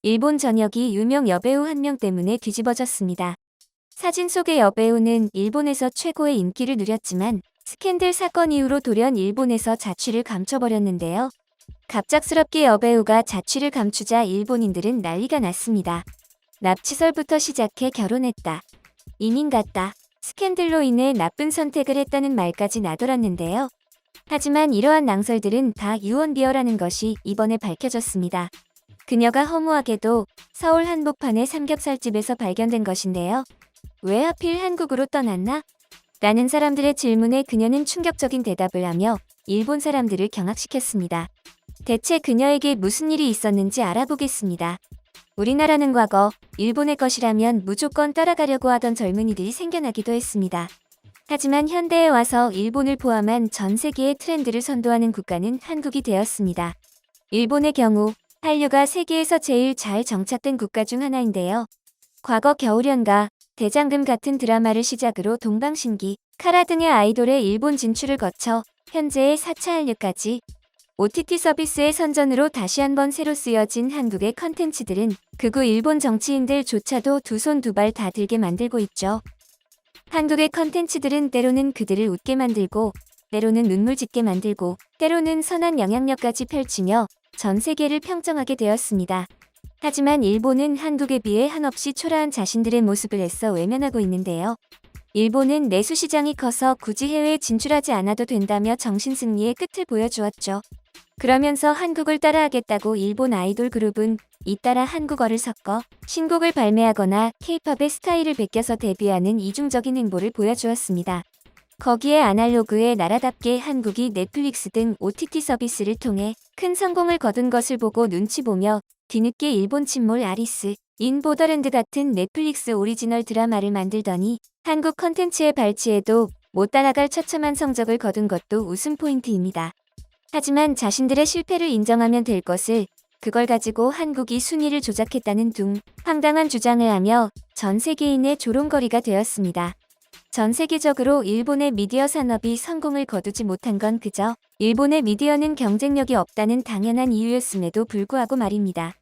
일본 전역이 유명 여배우 한 명 때문에 뒤집어졌습니다. 사진 속의 여배우는 일본에서 최고의 인기를 누렸지만 스캔들 사건 이후로 돌연 일본에서 자취를 감춰버렸는데요. 갑작스럽게 여배우가 자취를 감추자 일본인들은 난리가 났습니다. 납치설부터 시작해 결혼했다, 이민 갔다, 스캔들로 인해 나쁜 선택을 했다는 말까지 나돌았는데요. 하지만 이러한 낭설들은 다 유언비어라는 것이 이번에 밝혀졌습니다. 그녀가 허무하게도 서울 한복판의 삼겹살집에서 발견된 것인데요. 왜 하필 한국으로 떠났나? 라는 사람들의 질문에 그녀는 충격적인 대답을 하며 일본 사람들을 경악시켰습니다. 대체 그녀에게 무슨 일이 있었는지 알아보겠습니다. 우리나라는 과거 일본의 것이라면 무조건 따라가려고 하던 젊은이들이 생겨나기도 했습니다. 하지만 현대에 와서 일본을 포함한 전 세계의 트렌드를 선도하는 국가는 한국이 되었습니다. 일본의 경우 한류가 세계에서 제일 잘 정착된 국가 중 하나인데요. 과거 겨울연가, 대장금 같은 드라마를 시작으로 동방신기, 카라 등의 아이돌의 일본 진출을 거쳐 현재의 4차 한류까지 OTT 서비스의 선전으로 다시 한번 새로 쓰여진 한국의 컨텐츠들은 극우 일본 정치인들조차도 두 손 두 발 다 들게 만들고 있죠. 한국의 컨텐츠들은 때로는 그들을 웃게 만들고, 때로는 눈물 짓게 만들고, 때로는 선한 영향력까지 펼치며 전 세계를 평정하게 되었습니다. 하지만 일본은 한국에 비해 한없이 초라한 자신들의 모습을 애써 외면하고 있는데요. 일본은 내수 시장이 커서 굳이 해외에 진출하지 않아도 된다며 정신승리의 끝을 보여주었죠. 그러면서 한국을 따라하겠다고 일본 아이돌 그룹은 잇따라 한국어를 섞어 신곡을 발매하거나 K-팝의 스타일을 베껴서 데뷔하는 이중적인 행보를 보여주었습니다. 거기에 아날로그의 나라답게 한국이 넷플릭스 등 OTT 서비스를 통해 큰 성공을 거둔 것을 보고 눈치 보며 뒤늦게 일본 침몰 아리스, 인 보더랜드 같은 넷플릭스 오리지널 드라마를 만들더니 한국 컨텐츠의 발치에도 못 따라갈 처참한 성적을 거둔 것도 웃음 포인트입니다. 하지만 자신들의 실패를 인정하면 될 것을, 그걸 가지고 한국이 순위를 조작했다는 둥 황당한 주장을 하며 전 세계인의 조롱거리가 되었습니다. 전 세계적으로 일본의 미디어 산업이 성공을 거두지 못한 건 그저 일본의 미디어는 경쟁력이 없다는 당연한 이유였음에도 불구하고 말입니다.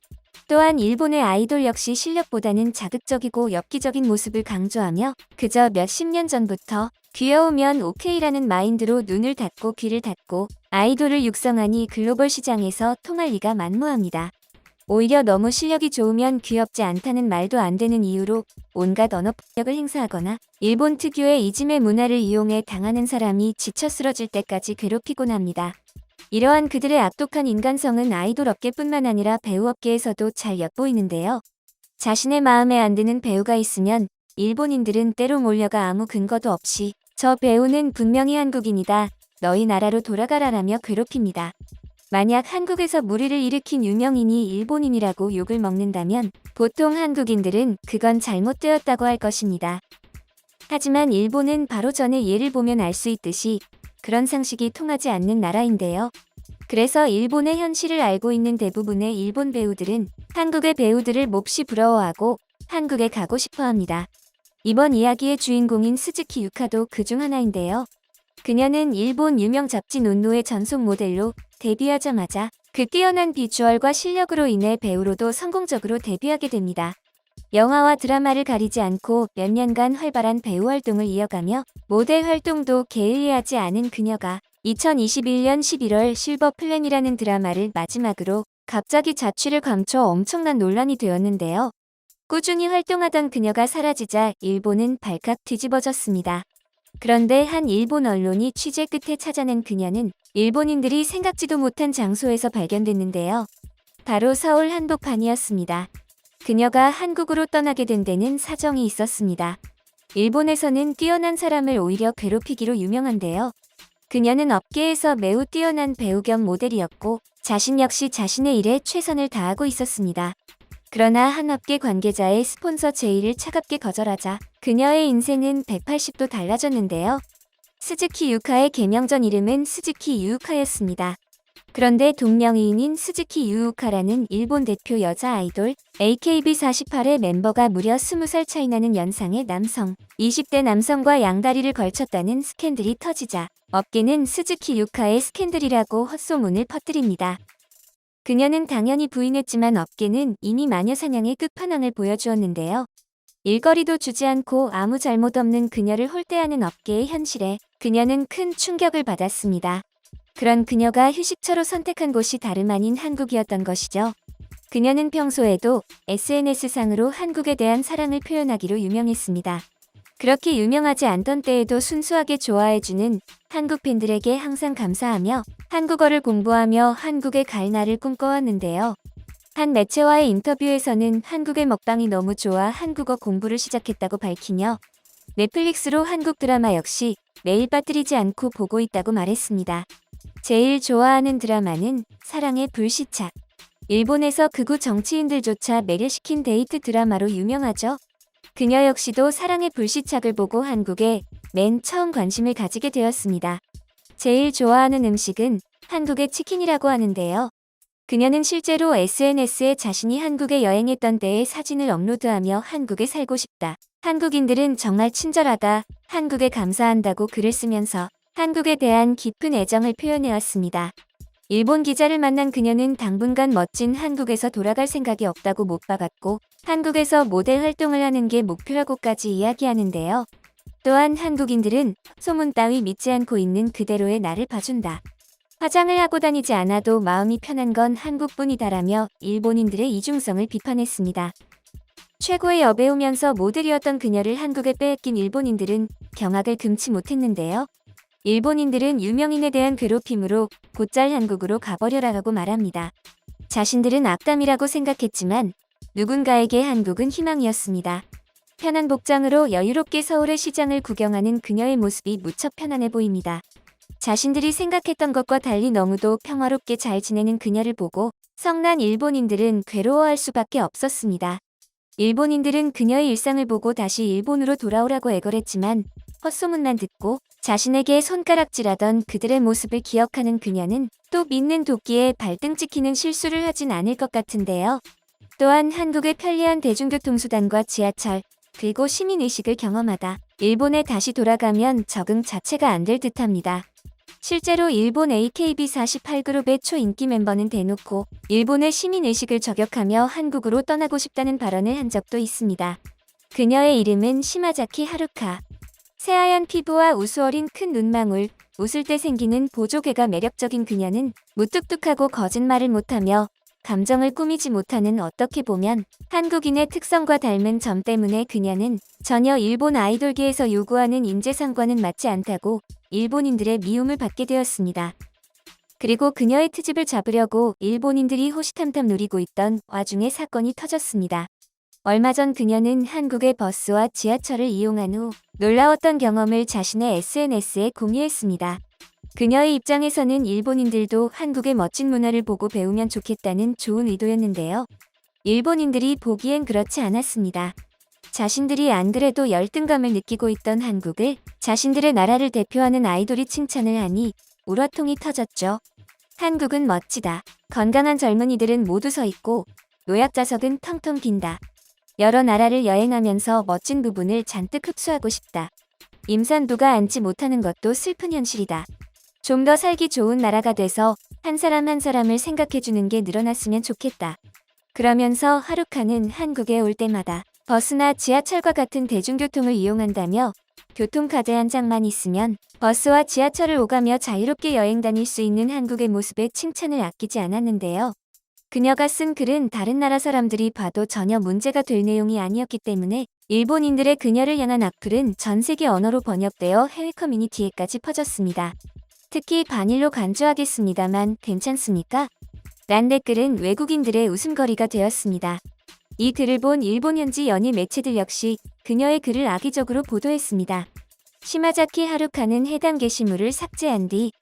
또한 일본의 아이돌 역시 실력보다는 자극적이고 엽기적인 모습을 강조하며 그저 몇십 년 전부터 귀여우면 오케이라는 마인드로 눈을 닫고 귀를 닫고 아이돌을 육성하니 글로벌 시장에서 통할 리가 만무합니다. 오히려 너무 실력이 좋으면 귀엽지 않다는 말도 안 되는 이유로 온갖 언어 폭력을 행사하거나 일본 특유의 이지메 문화를 이용해 당하는 사람이 지쳐 쓰러질 때까지 괴롭히곤 합니다. 이러한 그들의 악독한 인간성은 아이돌 업계뿐만 아니라 배우 업계에서도 잘 엿보이는데요. 자신의 마음에 안 드는 배우가 있으면 일본인들은 때로 몰려가 아무 근거도 없이 저 배우는 분명히 한국인이다, 너희 나라로 돌아가라라며 괴롭힙니다. 만약 한국에서 무리를 일으킨 유명인이 일본인이라고 욕을 먹는다면 보통 한국인들은 그건 잘못되었다고 할 것입니다. 하지만 일본은 바로 전의 예를 보면 알 수 있듯이 그런 상식이 통하지 않는 나라인데요. 그래서 일본의 현실을 알고 있는 대부분의 일본 배우들은 한국의 배우들을 몹시 부러워하고 한국에 가고 싶어 합니다. 이번 이야기의 주인공인 스즈키 유카도 그중 하나인데요. 그녀는 일본 유명 잡지 논노의 전속 모델로 데뷔하자마자 그 뛰어난 비주얼과 실력으로 인해 배우로도 성공적으로 데뷔하게 됩니다. 영화와 드라마를 가리지 않고 몇 년간 활발한 배우 활동을 이어가며 모델 활동도 게을리하지 않은 그녀가 2021년 11월 실버 플랜이라는 드라마를 마지막으로 갑자기 자취를 감춰 엄청난 논란이 되었는데요. 꾸준히 활동하던 그녀가 사라지자 일본은 발칵 뒤집어졌습니다. 그런데 한 일본 언론이 취재 끝에 찾아낸 그녀는 일본인들이 생각지도 못한 장소에서 발견됐는데요. 바로 서울 한복판이었습니다. 그녀가 한국으로 떠나게 된 데는 사정이 있었습니다. 일본에서는 뛰어난 사람을 오히려 괴롭히기로 유명한데요. 그녀는 업계에서 매우 뛰어난 배우 겸 모델이었고 자신 역시 자신의 일에 최선을 다하고 있었습니다. 그러나 한 업계 관계자의 스폰서 제의를 차갑게 거절하자 그녀의 인생은 180도 달라졌는데요. 스즈키 유카의 개명전 이름은 스즈키 유우카였습니다. 그런데 동명이인인 스즈키 유우카라는 일본 대표 여자 아이돌 AKB48의 멤버가 무려 20살 차이 나는 연상의 남성, 20대 남성과 양다리를 걸쳤다는 스캔들이 터지자 업계는 스즈키 유카의 스캔들이라고 헛소문을 퍼뜨립니다. 그녀는 당연히 부인했지만 업계는 이미 마녀사냥의 끝판왕을 보여주었는데요. 일거리도 주지 않고 아무 잘못 없는 그녀를 홀대하는 업계의 현실에 그녀는 큰 충격을 받았습니다. 그런 그녀가 휴식처로 선택한 곳이 다름 아닌 한국이었던 것이죠. 그녀는 평소에도 SNS상으로 한국에 대한 사랑을 표현하기로 유명했습니다. 그렇게 유명하지 않던 때에도 순수하게 좋아해주는 한국 팬들에게 항상 감사하며 한국어를 공부하며 한국에 갈 날을 꿈꿔왔는데요. 한 매체와의 인터뷰에서는 한국의 먹방이 너무 좋아 한국어 공부를 시작했다고 밝히며 넷플릭스로 한국 드라마 역시 매일 빠뜨리지 않고 보고 있다고 말했습니다. 제일 좋아하는 드라마는 사랑의 불시착. 일본에서 극우 정치인들조차 매료시킨 데이트 드라마로 유명하죠. 그녀 역시도 사랑의 불시착을 보고 한국에 맨 처음 관심을 가지게 되었습니다. 제일 좋아하는 음식은 한국의 치킨이라고 하는데요. 그녀는 실제로 SNS에 자신이 한국에 여행했던 때의 사진을 업로드하며 한국에 살고 싶다. 한국인들은 정말 친절하다. 한국에 감사한다고 글을 쓰면서 한국에 대한 깊은 애정을 표현해왔습니다. 일본 기자를 만난 그녀는 당분간 멋진 한국에서 돌아갈 생각이 없다고 못 박았고 한국에서 모델 활동을 하는 게 목표라고까지 이야기하는데요. 또한 한국인들은 소문 따위 믿지 않고 있는 그대로의 나를 봐준다. 화장을 하고 다니지 않아도 마음이 편한 건 한국뿐이다라며 일본인들의 이중성을 비판했습니다. 최고의 여배우면서 모델이었던 그녀를 한국에 빼앗긴 일본인들은 경악을 금치 못했는데요. 일본인들은 유명인에 대한 괴롭힘으로 곧잘 한국으로 가버려라라고 말합니다. 자신들은 악담이라고 생각했지만 누군가에게 한국은 희망이었습니다. 편한 복장으로 여유롭게 서울의 시장을 구경하는 그녀의 모습이 무척 편안해 보입니다. 자신들이 생각했던 것과 달리 너무도 평화롭게 잘 지내는 그녀를 보고 성난 일본인들은 괴로워할 수밖에 없었습니다. 일본인들은 그녀의 일상을 보고 다시 일본으로 돌아오라고 애걸했지만 헛소문만 듣고 자신에게 손가락질하던 그들의 모습을 기억하는 그녀는 또 믿는 도끼에 발등 찍히는 실수를 하진 않을 것 같은데요. 또한 한국의 편리한 대중교통수단과 지하철, 그리고 시민의식을 경험하다 일본에 다시 돌아가면 적응 자체가 안 될 듯합니다. 실제로 일본 AKB48그룹의 초인기 멤버는 대놓고 일본의 시민의식을 저격하며 한국으로 떠나고 싶다는 발언을 한 적도 있습니다. 그녀의 이름은 시마자키 하루카. 새하얀 피부와 우수어린 큰 눈망울, 웃을 때 생기는 보조개가 매력적인 그녀는 무뚝뚝하고 거짓말을 못하며 감정을 꾸미지 못하는 어떻게 보면 한국인의 특성과 닮은 점 때문에 그녀는 전혀 일본 아이돌계에서 요구하는 인재상과는 맞지 않다고 일본인들의 미움을 받게 되었습니다. 그리고 그녀의 트집을 잡으려고 일본인들이 호시탐탐 노리고 있던 와중에 사건이 터졌습니다. 얼마 전 그녀는 한국의 버스와 지하철을 이용한 후 놀라웠던 경험을 자신의 SNS에 공유했습니다. 그녀의 입장에서는 일본인들도 한국의 멋진 문화를 보고 배우면 좋겠다는 좋은 의도였는데요. 일본인들이 보기엔 그렇지 않았습니다. 자신들이 안 그래도 열등감을 느끼고 있던 한국을 자신들의 나라를 대표하는 아이돌이 칭찬을 하니 울화통이 터졌죠. 한국은 멋지다. 건강한 젊은이들은 모두 서 있고 노약자석은 텅텅 빈다. 여러 나라를 여행하면서 멋진 부분을 잔뜩 흡수하고 싶다. 임산부가 앉지 못하는 것도 슬픈 현실이다. 좀 더 살기 좋은 나라가 돼서 한 사람 한 사람을 생각해주는 게 늘어났으면 좋겠다. 그러면서 하루카는 한국에 올 때마다 버스나 지하철과 같은 대중교통을 이용한다며 교통카드 한 장만 있으면 버스와 지하철을 오가며 자유롭게 여행 다닐 수 있는 한국의 모습에 칭찬을 아끼지 않았는데요. 그녀가 쓴 글은 다른 나라 사람들이 봐도 전혀 문제가 될 내용이 아니었기 때문에 일본인들의 그녀를 향한 악플은 전 세계 언어로 번역되어 해외 커뮤니티에까지 퍼졌습니다. 특히 반일로 간주하겠습니다만 괜찮습니까? 란 댓글은 외국인들의 웃음거리가 되었습니다. 이 글을 본 일본 현지 연예 매체들 역시 그녀의 글을 악의적으로 보도했습니다. 시마자키 하루카는 해당 게시물을 삭제한 뒤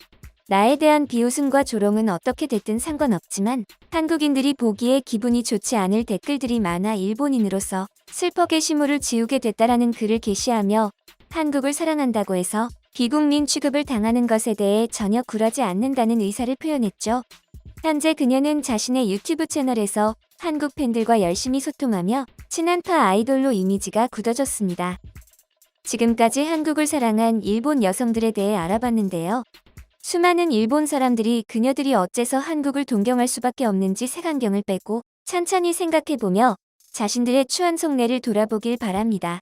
나에 대한 비웃음과 조롱은 어떻게 됐든 상관없지만 한국인들이 보기에 기분이 좋지 않을 댓글들이 많아 일본인으로서 슬퍼 게시물을 지우게 됐다라는 글을 게시하며 한국을 사랑한다고 해서 비국민 취급을 당하는 것에 대해 전혀 굴하지 않는다는 의사를 표현했죠. 현재 그녀는 자신의 유튜브 채널에서 한국 팬들과 열심히 소통하며 친한파 아이돌로 이미지가 굳어졌습니다. 지금까지 한국을 사랑한 일본 여성들에 대해 알아봤는데요. 수많은 일본 사람들이 그녀들이 어째서 한국을 동경할 수밖에 없는지 색안경을 빼고 찬찬히 생각해보며 자신들의 추한 속내를 돌아보길 바랍니다.